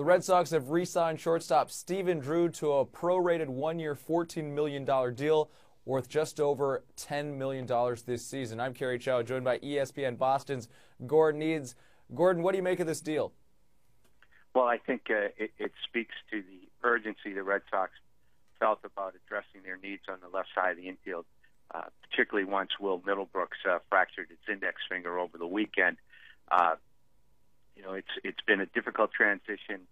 The Red Sox have re-signed shortstop Stephen Drew to a prorated one-year $14 million deal worth just over $10 million this season. I'm Kerry Chow, joined by ESPN Boston's Gordon Edes. Gordon, what do you make of this deal? Well, I think it speaks to the urgency the Red Sox felt about addressing their needs on the left side of the infield, particularly once Will Middlebrooks fractured his index finger over the weekend. It's been a difficult transition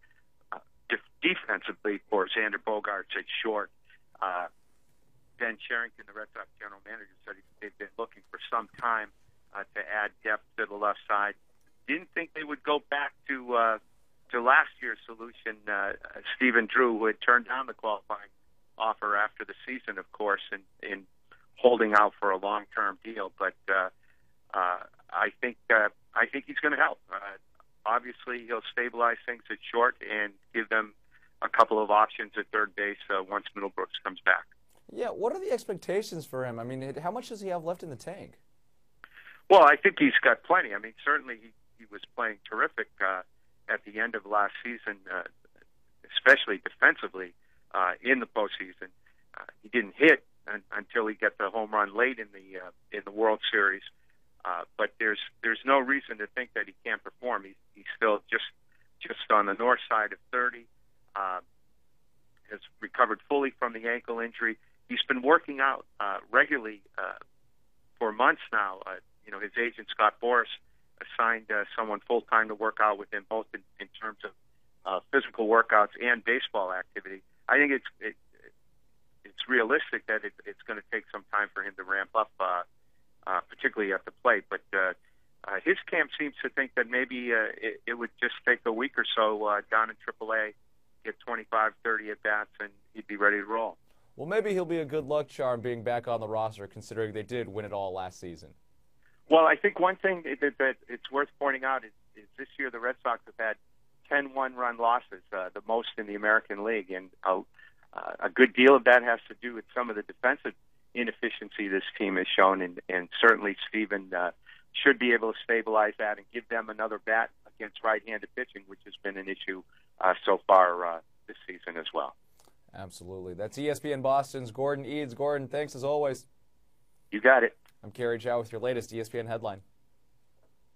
defensively for Xander Bogaerts at short. Ben Cherington, the Red Sox general manager, said they've been looking for some time to add depth to the left side. Didn't think they would go back to last year's solution, Stephen Drew, who had turned down the qualifying offer after the season, of course, in holding out for a long-term deal. But I think he's going to help. Obviously, he'll stabilize things at short and give them a couple of options at third base once Middlebrooks comes back. Yeah, what are the expectations for him? I mean, how much does he have left in the tank? Well, I think he's got plenty. I mean, certainly he was playing terrific at the end of last season, especially defensively in the postseason. He didn't hit until he got the home run late in the World Series. But there's no reason to think that he can't perform. He's still just on the north side of 30. Has recovered fully from the ankle injury. He's been working out regularly for months now. His agent Scott Boras assigned someone full time to work out with him, both in terms of physical workouts and baseball activity. I think it's realistic that it's going to take some time for him to ramp up, particularly at the plate. But his camp seems to think that maybe it would just take a week or so down in AAA, get 25, 30 at-bats, and he'd be ready to roll. Well, maybe he'll be a good luck charm being back on the roster, considering they did win it all last season. Well, I think one thing that it's worth pointing out is this year the Red Sox have had 10 one-run losses, the most in the American League, and a good deal of that has to do with some of the defensive inefficiency this team has shown, and certainly Stephen should be able to stabilize that and give them another bat against right-handed pitching, which has been an issue so far this season as well. Absolutely. That's ESPN Boston's Gordon Edes. Gordon, thanks as always. You got it. I'm Kerry Chow with your latest ESPN headline.